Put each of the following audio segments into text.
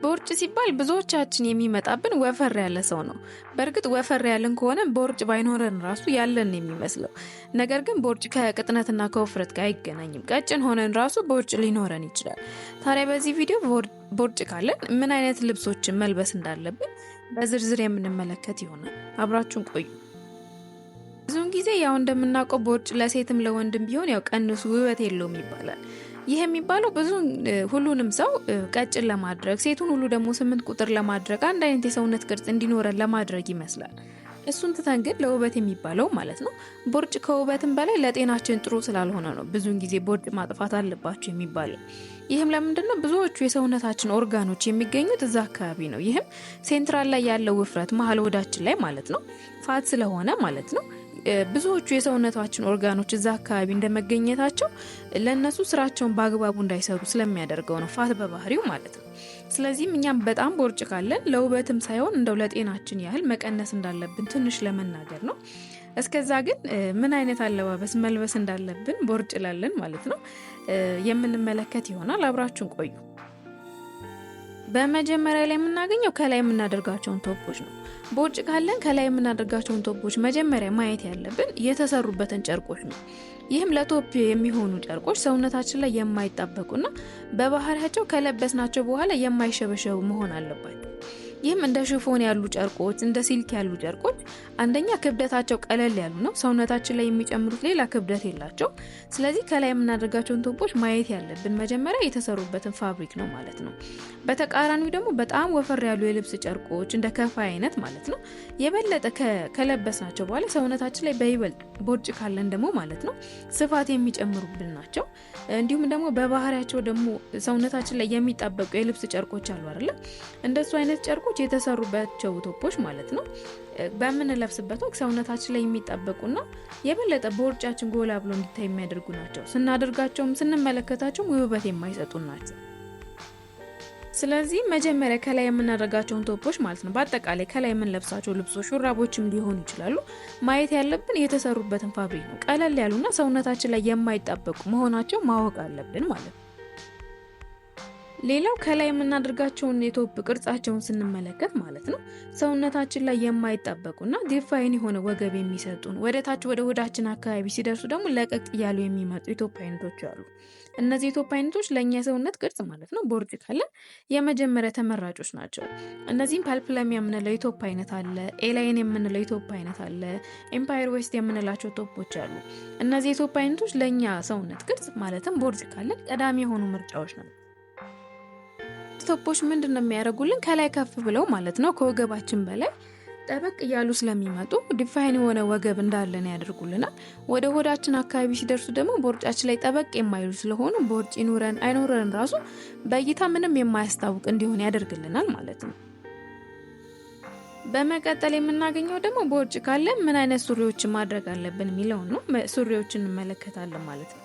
ቦርጭ ሲባል ብዙዎቻችን የሚመጣብን ወፈር ያለ ሰው ነው። በእርግጥ ወፈር ያለን ከሆነ ቦርጭ ባይኖረን ራሱ ያለን የሚመስለው። ነገር ግን ቦርጭ ከቅጥነትና ከውፍረት ጋር አይገናኝም። ቀጭን ሆነን ራሱ ቦርጭ ሊኖረን ይችላል። ታዲያ በዚህ ቪዲዮ ቦርጭ ካለን ምን አይነት ልብሶችን መልበስ እንዳለብን በዝርዝር የምንመለከት ይሆናል። አብራችሁን ቆዩ። ብዙውን ጊዜ ያው እንደምናውቀው ቦርጭ ለሴትም ለወንድም ቢሆን ያው ቀንሱ ውበት የለውም ይባላል። ይሄ የሚባለው ሁሉንም ሰው ቀጭን ለማድረግ ሴቱን ሁሉ ደግሞ 8 ቁጥር ለማድረግ አንድ አይነት የሰውነት ቅርጽ እንዲኖረን ለማድረግ ይመስላል። እሱን ትተን ግን ለውበት የሚባለው ማለት ነው ቦርጭ ከውበትም በላይ ለጤናችን ጥሩ ስላልሆነ ነው ብዙውን ጊዜ ቦርጭ ማጥፋት አለባችሁ የሚባለው። ይህም ለምንድነው? ብዙዎቹ የሰውነታችን ኦርጋኖች የሚገኙት እዛ አካባቢ ነው። ይህም ሴንትራል ላይ ያለው ውፍረት መሀል ሆዳችን ላይ ማለት ነው ፋት ስለሆነ ማለት ነው ብዙዎቹ የሰውነታችን ኦርጋኖች እዛ አካባቢ እንደመገኘታቸው ለነሱ ስራቸውን በአግባቡ እንዳይሰሩ ስለሚያደርገው ነው ፋት በባህሪው ማለት ነው። ስለዚህም እኛም በጣም ቦርጭ ካለን ለውበትም ሳይሆን እንደው ለጤናችን ያህል መቀነስ እንዳለብን ትንሽ ለመናገር ነው። እስከዛ ግን ምን አይነት አለባበስ መልበስ እንዳለብን ቦርጭ ላለን ማለት ነው የምንመለከት ይሆናል። አብራችሁን ቆዩ። በመጀመሪያ ላይ የምናገኘው ከላይ የምናደርጋቸውን ቶፖች ነው። ቦርጭ ካለን ከላይ የምናደርጋቸውን ቶፖች መጀመሪያ ማየት ያለብን የተሰሩበትን ጨርቆች ነው። ይህም ለቶፕ የሚሆኑ ጨርቆች ሰውነታችን ላይ የማይጣበቁና በባህሪያቸው ከለበስናቸው በኋላ የማይሸበሸቡ መሆን አለባቸው። ይህም እንደ ሽፎን ያሉ ጨርቆች እንደ ሲልክ ያሉ ጨርቆች አንደኛ ክብደታቸው ቀለል ያሉ ነው። ሰውነታችን ላይ የሚጨምሩት ሌላ ክብደት የላቸው። ስለዚህ ከላይ የምናደርጋቸውን ቶፖች ማየት ያለብን መጀመሪያ የተሰሩበትን ፋብሪክ ነው ማለት ነው። በተቃራኒው ደግሞ በጣም ወፈር ያሉ የልብስ ጨርቆች እንደ ከፋ አይነት ማለት ነው የበለጠ ከለበስናቸው በኋላ ሰውነታችን ላይ በይበልጥ ቦርጭ ካለን ደግሞ ማለት ነው ስፋት የሚጨምሩብን ናቸው። እንዲሁም ደግሞ በባህሪያቸው ደግሞ ሰውነታችን ላይ የሚጣበቁ የልብስ ጨርቆች አሉ አይደል? እንደሱ አይነት ጨርቆች የተሰሩባቸው ቶፖች ማለት ነው በምንለብስበት ወቅት ሰውነታችን ላይ የሚጣበቁና የበለጠ ቦርጫችን ጎላ ብሎ እንዲታይ የሚያደርጉ ናቸው። ስናደርጋቸውም ስንመለከታቸውም ውበት የማይሰጡ ናቸው። ስለዚህ መጀመሪያ ከላይ የምናደርጋቸውን ቶፖች ማለት ነው በአጠቃላይ ከላይ የምንለብሳቸው ልብሶች ሹራቦችም ሊሆኑ ይችላሉ ማየት ያለብን የተሰሩበትን ፋብሪክ ነው። ቀለል ያሉና ሰውነታችን ላይ የማይጣበቁ መሆናቸው ማወቅ አለብን ማለት ነው። ሌላው ከላይ የምናደርጋቸውን የቶፕ ቅርጻቸውን ስንመለከት ማለት ነው ሰውነታችን ላይ የማይጣበቁና ዲፋይን የሆነ ወገብ የሚሰጡን ወደታች ወደ ሆዳችን አካባቢ ሲደርሱ ደግሞ ለቀቅ እያሉ የሚመጡ የቶፕ አይነቶች አሉ። እነዚህ የቶፕ አይነቶች ለኛ ሰውነት ቅርጽ ማለት ነው ቦርጭ ካለን የመጀመሪያ ተመራጮች ናቸው። እነዚህም ፓልፕለም የምንለው የቶፕ አይነት አለ፣ ኤላይን የምንለው የቶፕ አይነት አለ፣ ኤምፓየር ዌስት የምንላቸው ቶፖች አሉ። እነዚህ የቶፕ አይነቶች ለኛ ሰውነት ቅርጽ ማለትም ቦርጭ ካለን ቀዳሚ የሆኑ ምርጫዎች ናቸው። ቶፖች ምንድነው የሚያደርጉልን? ከላይ ከፍ ብለው ማለት ነው ከወገባችን በላይ ጠበቅ እያሉ ስለሚመጡ ዲፋይን የሆነ ወገብ እንዳለን ያደርጉልናል። ወደ ሆዳችን አካባቢ ሲደርሱ ደግሞ ቦርጫችን ላይ ጠበቅ የማይሉ ስለሆኑ ቦርጭ ይኑረን አይኑረን ራሱ በእይታ ምንም የማያስታውቅ እንዲሆን ያደርግልናል ማለት ነው። በመቀጠል የምናገኘው ደግሞ ቦርጭ ካለ ምን አይነት ሱሪዎችን ማድረግ አለብን የሚለው ነው። ሱሪዎችን እንመለከታለን ማለት ነው።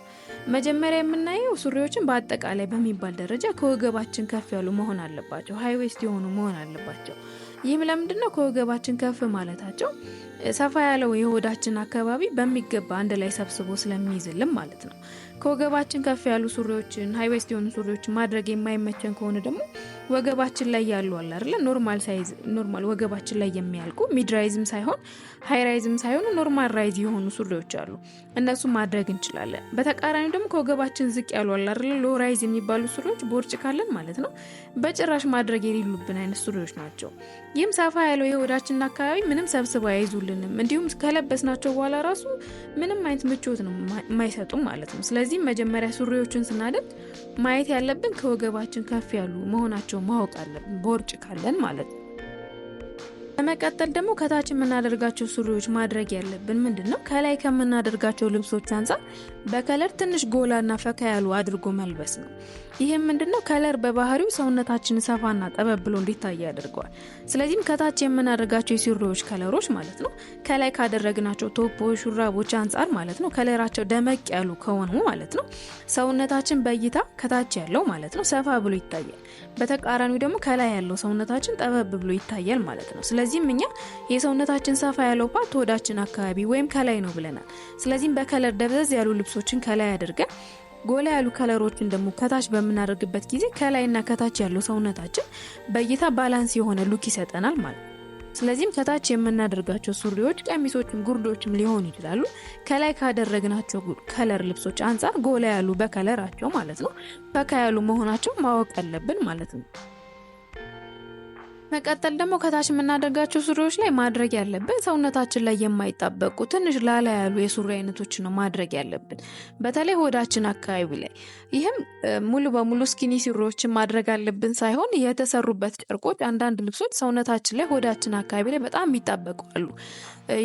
መጀመሪያ የምናየው ሱሪዎችን በአጠቃላይ በሚባል ደረጃ ከወገባችን ከፍ ያሉ መሆን አለባቸው። ሃይ ዌስት የሆኑ መሆን አለባቸው። ይህም ለምንድነው? ከወገባችን ከፍ ማለታቸው ሰፋ ያለው የሆዳችን አካባቢ በሚገባ አንድ ላይ ሰብስቦ ስለሚይዝልን ማለት ነው። ከወገባችን ከፍ ያሉ ሱሪዎችን ሃይ ዌስት የሆኑ ሱሪዎችን ማድረግ የማይመቸን ከሆነ ደግሞ ወገባችን ላይ ያሉ አለ አይደል? ኖርማል ሳይዝ ኖርማል ወገባችን ላይ የሚያልቁ ሚድ ራይዝም ሳይሆን ሃይ ራይዝም ሳይሆን ኖርማል ራይዝ የሆኑ ሱሪዎች አሉ። እነሱ ማድረግ እንችላለን። በተቃራኒው ደግሞ ከወገባችን ዝቅ ያሉ አለ አይደል? ሎ ራይዝ የሚባሉ ሱሪዎች ቦርጭ ካለን ማለት ነው በጭራሽ ማድረግ የሌሉብን አይነት ሱሪዎች ናቸው። ይህም ሰፋ ያለው የሆዳችን አካባቢ ምንም ሰብስበው አይዙልንም። እንዲሁም ከለበስናቸው በኋላ ራሱ ምንም አይነት ምቾት ነው የማይሰጡም ማለት ነው። ስለዚህ መጀመሪያ ሱሪዎችን ስናደርግ ማየት ያለብን ከወገባችን ከፍ ያሉ መሆናቸው ማወቅ አለብን ቦርጭ ካለን ማለት ነው። በመቀጠል ደግሞ ከታች የምናደርጋቸው ሱሪዎች ማድረግ ያለብን ምንድነው? ከላይ ከምናደርጋቸው ልብሶች አንፃር በከለር ትንሽ ጎላና ፈካ ያሉ አድርጎ መልበስ ነው። ይህም ምንድነው? ከለር በባህሪው ሰውነታችን ሰፋና ጠበብ ብሎ እንዲታይ ያደርገዋል። ስለዚህም ከታች የምናደርጋቸው የሱሪዎች ከለሮች ማለት ነው ከላይ ካደረግናቸው ቶፖች ሹራቦች አንፃር ማለት ነው ከለራቸው ደመቅ ያሉ ከሆኑ ማለት ነው ሰውነታችን በእይታ ከታች ያለው ማለት ነው ሰፋ ብሎ ይታያል። በተቃራኒው ደግሞ ከላይ ያለው ሰውነታችን ጠበብ ብሎ ይታያል ማለት ነው። ስለዚህም እኛ የሰውነታችን ሰፋ ያለው ፓርት ሆዳችን አካባቢ ወይም ከላይ ነው ብለናል። ስለዚህም በከለር ደብዘዝ ያሉ ልብሶችን ከላይ አድርገን ጎላ ያሉ ከለሮችን ደግሞ ከታች በምናደርግበት ጊዜ ከላይና ከታች ያለው ሰውነታችን በእይታ ባላንስ የሆነ ሉክ ይሰጠናል ማለት ነው። ስለዚህም ከታች የምናደርጋቸው ሱሪዎች፣ ቀሚሶችም ጉርዶችም ሊሆኑ ይችላሉ ከላይ ካደረግናቸው ከለር ልብሶች አንፃር ጎላ ያሉ በከለራቸው ማለት ነው ፈካ ያሉ መሆናቸው ማወቅ አለብን ማለት ነው። መቀጠል ደግሞ ከታች የምናደርጋቸው ሱሪዎች ላይ ማድረግ ያለብን ሰውነታችን ላይ የማይጣበቁ ትንሽ ላላ ያሉ የሱሪ አይነቶች ነው ማድረግ ያለብን በተለይ ሆዳችን አካባቢ ላይ። ይህም ሙሉ በሙሉ ስኪኒ ሱሪዎችን ማድረግ አለብን ሳይሆን የተሰሩበት ጨርቆች አንዳንድ ልብሶች ሰውነታችን ላይ ሆዳችን አካባቢ ላይ በጣም የሚጣበቁ አሉ።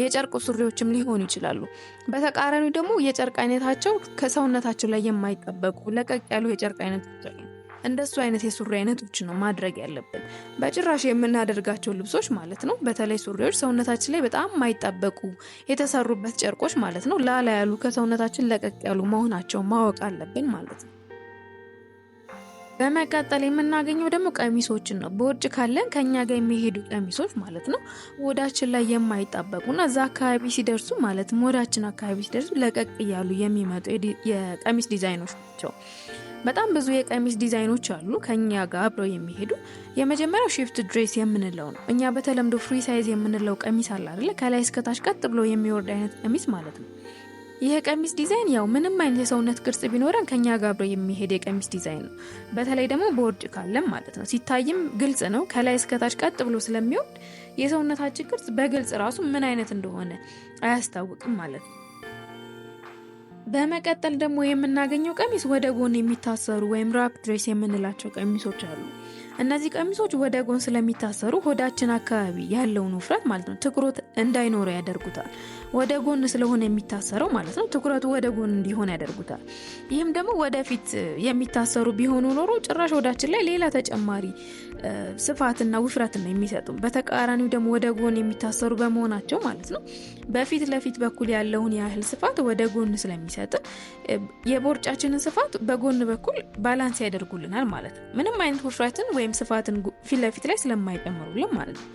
የጨርቅ ሱሪዎችም ሊሆኑ ይችላሉ። በተቃራኒው ደግሞ የጨርቅ አይነታቸው ከሰውነታችን ላይ የማይጣበቁ ለቀቅ ያሉ የጨርቅ አይነቶች አሉ። እንደሱ አይነት የሱሪ አይነቶች ነው ማድረግ ያለብን በጭራሽ የምናደርጋቸው ልብሶች ማለት ነው። በተለይ ሱሪዎች ሰውነታችን ላይ በጣም የማይጣበቁ የተሰሩበት ጨርቆች ማለት ነው ላላ ያሉ ከሰውነታችን ለቀቅ ያሉ መሆናቸው ማወቅ አለብን ማለት ነው። በመቀጠል የምናገኘው ደግሞ ቀሚሶችን ነው። ቦርጭ ካለን ከኛ ጋር የሚሄዱ ቀሚሶች ማለት ነው ወዳችን ላይ የማይጣበቁና እዛ አካባቢ ሲደርሱ ማለት ወዳችን አካባቢ ሲደርሱ ለቀቅ እያሉ የሚመጡ የቀሚስ ዲዛይኖች ናቸው። በጣም ብዙ የቀሚስ ዲዛይኖች አሉ ከኛ ጋር አብረው የሚሄዱ። የመጀመሪያው ሺፍት ድሬስ የምንለው ነው። እኛ በተለምዶ ፍሪ ሳይዝ የምንለው ቀሚስ አለ አይደል? ከላይ እስከ ታች ቀጥ ብሎ የሚወርድ አይነት ቀሚስ ማለት ነው። ይሄ ቀሚስ ዲዛይን ያው ምንም አይነት የሰውነት ቅርጽ ቢኖረን ከኛ ጋር አብረው የሚሄድ የቀሚስ ዲዛይን ነው። በተለይ ደግሞ ቦርጭ ካለን ማለት ነው ሲታይም ግልጽ ነው። ከላይ እስከ ታች ቀጥ ብሎ ስለሚወርድ የሰውነታችን ቅርጽ በግልጽ ራሱ ምን አይነት እንደሆነ አያስታውቅም ማለት ነው። በመቀጠል ደግሞ የምናገኘው ቀሚስ ወደ ጎን የሚታሰሩ ወይም ራፕ ድሬስ የምንላቸው ቀሚሶች አሉ። እነዚህ ቀሚሶች ወደ ጎን ስለሚታሰሩ ሆዳችን አካባቢ ያለውን ውፍረት ማለት ነው ትኩረት እንዳይኖረው ያደርጉታል። ወደ ጎን ስለሆነ የሚታሰረው ማለት ነው ትኩረቱ ወደ ጎን እንዲሆን ያደርጉታል። ይህም ደግሞ ወደፊት የሚታሰሩ ቢሆኑ ኖሮ ጭራሽ ሆዳችን ላይ ሌላ ተጨማሪ ስፋትና ውፍረት ነው የሚሰጡ። በተቃራኒው ደግሞ ወደ ጎን የሚታሰሩ በመሆናቸው ማለት ነው በፊት ለፊት በኩል ያለውን ያህል ስፋት ወደ ጎን ስለሚሰጥ የቦርጫችንን ስፋት በጎን በኩል ባላንስ ያደርጉልናል ማለት ነው። ምንም አይነት ውፍረትን ወይም ስፋትን ፊት ለፊት ላይ ስለማይጨምሩልን ማለት ነው።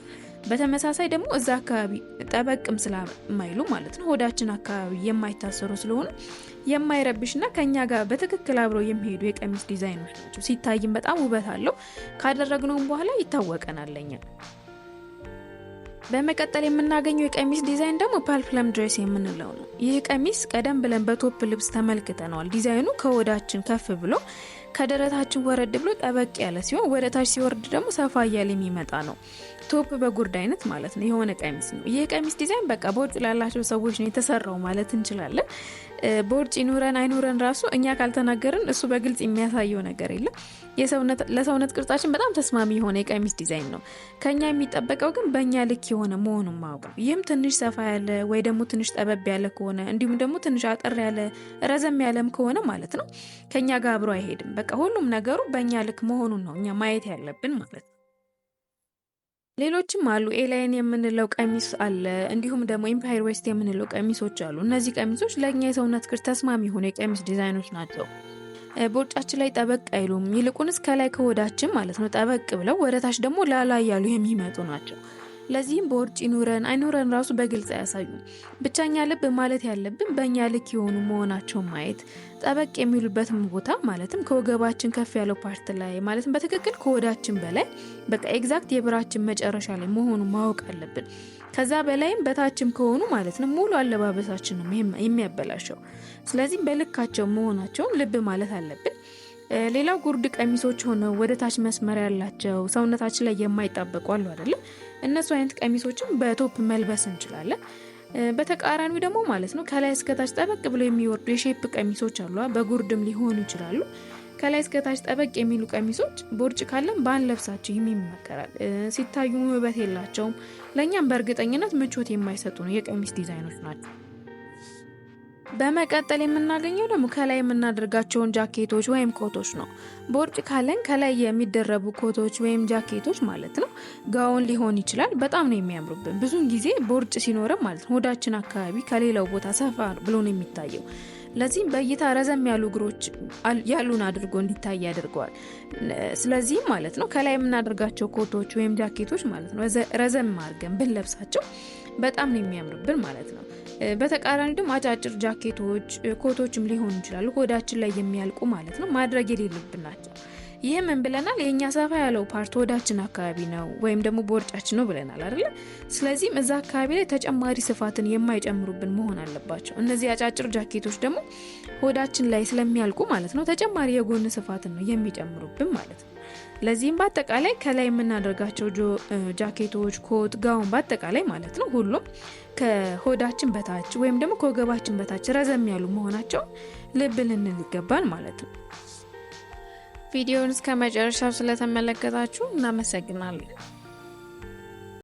በተመሳሳይ ደግሞ እዛ አካባቢ ጠበቅም ስለማይሉ ማለት ነው ሆዳችን አካባቢ የማይታሰሩ ስለሆነ የማይረብሽና ከኛ ጋር በትክክል አብረው የሚሄዱ የቀሚስ ዲዛይኖች ናቸው። ሲታይም በጣም ውበት አለው። ካደረግነውም በኋላ ይታወቀናል ለኛ። በመቀጠል የምናገኘው የቀሚስ ዲዛይን ደግሞ ፓልፕለም ድሬስ የምንለው ነው። ይህ ቀሚስ ቀደም ብለን በቶፕ ልብስ ተመልክተነዋል። ዲዛይኑ ከወዳችን ከፍ ብሎ ከደረታችን ወረድ ብሎ ጠበቅ ያለ ሲሆን ወደ ታች ሲወርድ ደግሞ ሰፋ እያለ የሚመጣ ነው። ቶፕ በጉርድ አይነት ማለት ነው የሆነ ቀሚስ ነው። ይህ ቀሚስ ዲዛይን በቃ ቦርጭ ላላቸው ሰዎች ነው የተሰራው ማለት እንችላለን። ቦርጭ ይኑረን አይኑረን ራሱ እኛ ካልተናገርን እሱ በግልጽ የሚያሳየው ነገር የለም። ለሰውነት ቅርጻችን በጣም ተስማሚ የሆነ የቀሚስ ዲዛይን ነው። ከኛ የሚጠበቀው ግን በእኛ ልክ የሆነ መሆኑን ማወቅ ነው። ይህም ትንሽ ሰፋ ያለ ወይ ደግሞ ትንሽ ጠበብ ያለ ከሆነ እንዲሁም ደግሞ ትንሽ አጠር ያለ ረዘም ያለም ከሆነ ማለት ነው ከኛ ጋር አብሮ አይሄድም። በቃ ሁሉም ነገሩ በእኛ ልክ መሆኑን ነው እኛ ማየት ያለብን ማለት ነው። ሌሎችም አሉ። ኤላይን የምንለው ቀሚስ አለ። እንዲሁም ደግሞ ኢምፓየር ዌስት የምንለው ቀሚሶች አሉ። እነዚህ ቀሚሶች ለኛ የሰውነት ቅርጽ ተስማሚ የሆኑ የቀሚስ ዲዛይኖች ናቸው። ቦርጫችን ላይ ጠበቅ አይሉም። ይልቁንስ ከላይ ከወዳችን ማለት ነው ጠበቅ ብለው ወደታች ደግሞ ላላ ያሉ የሚመጡ ናቸው። ለዚህም ቦርጭ ይኑረን አይኑረን ራሱ በግልጽ አያሳዩም። ብቻኛ ልብ ማለት ያለብን በእኛ ልክ የሆኑ መሆናቸውን ማየት፣ ጠበቅ የሚሉበትም ቦታ ማለትም ከወገባችን ከፍ ያለው ፓርት ላይ ማለትም በትክክል ከወዳችን በላይ በቃ ኤግዛክት የብራችን መጨረሻ ላይ መሆኑን ማወቅ አለብን። ከዛ በላይም በታችም ከሆኑ ማለት ነው ሙሉ አለባበሳችን ነው የሚያበላሸው። ስለዚህ በልካቸው መሆናቸውን ልብ ማለት አለብን። ሌላው ጉርድ ቀሚሶች ሆነው ወደ ታች መስመር ያላቸው ሰውነታችን ላይ የማይጣበቁ አሉ አይደል? እነሱ አይነት ቀሚሶችን በቶፕ መልበስ እንችላለን። በተቃራኒው ደግሞ ማለት ነው ከላይ እስከታች ጠበቅ ብለው የሚወርዱ የሼፕ ቀሚሶች አሉ። በጉርድም ሊሆኑ ይችላሉ። ከላይ እስከታች ጠበቅ የሚሉ ቀሚሶች ቦርጭ ካለን ባንለብሳቸው ይመከራል። ሲታዩ ውበት የላቸውም። ለኛም በእርግጠኝነት ምቾት የማይሰጡ ነው የቀሚስ ዲዛይኖች ናቸው። በመቀጠል የምናገኘው ደግሞ ከላይ የምናደርጋቸውን ጃኬቶች ወይም ኮቶች ነው። ቦርጭ ካለን ከላይ የሚደረቡ ኮቶች ወይም ጃኬቶች ማለት ነው ጋውን ሊሆን ይችላል። በጣም ነው የሚያምሩብን። ብዙውን ጊዜ ቦርጭ ሲኖርም ማለት ነው ሆዳችን አካባቢ ከሌላው ቦታ ሰፋ ብሎ ነው የሚታየው። ለዚህም በእይታ ረዘም ያሉ እግሮች ያሉን አድርጎ እንዲታይ ያደርገዋል። ስለዚህም ማለት ነው ከላይ የምናደርጋቸው ኮቶች ወይም ጃኬቶች ማለት ነው ረዘም አድርገን ብንለብሳቸው በጣም ነው የሚያምርብን ማለት ነው። በተቃራኒ ደግሞ አጫጭር ጃኬቶች ኮቶችም ሊሆኑ ይችላሉ ሆዳችን ላይ የሚያልቁ ማለት ነው ማድረግ የሌለብን ናቸው። ይህ ምን ብለናል? የኛ ሰፋ ያለው ፓርት ሆዳችን አካባቢ ነው ወይም ደግሞ ቦርጫችን ነው ብለናል አይደል? ስለዚህ እዛ አካባቢ ላይ ተጨማሪ ስፋትን የማይጨምሩብን መሆን አለባቸው። እነዚህ አጫጭር ጃኬቶች ደግሞ ሆዳችን ላይ ስለሚያልቁ ማለት ነው ተጨማሪ የጎን ስፋትን ነው የሚጨምሩብን ማለት ነው። ለዚህም በአጠቃላይ ከላይ የምናደርጋቸው ጃኬቶች ኮት ጋውን በአጠቃላይ ማለት ነው ሁሉም ከሆዳችን በታች ወይም ደግሞ ከወገባችን በታች ረዘም ያሉ መሆናቸው ልብ ልንል ይገባል ማለት ነው። ቪዲዮውን እስከ መጨረሻው ስለተመለከታችሁ እናመሰግናለን።